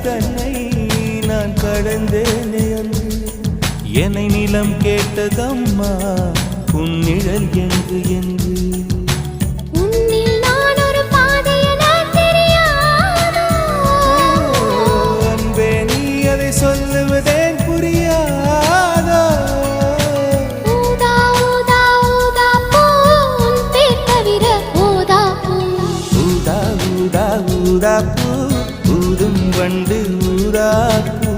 தன்னை நான் கடந்தேனே அன்று என்னை நிலம் கேட்டதம்மா உன்னிழல் என்று என்று அன்பே நீ அதை சொல்லுவதேன் புரியாதோ ஊதா ஊதா பூ ஊதும் வண்டு ஊதா பூ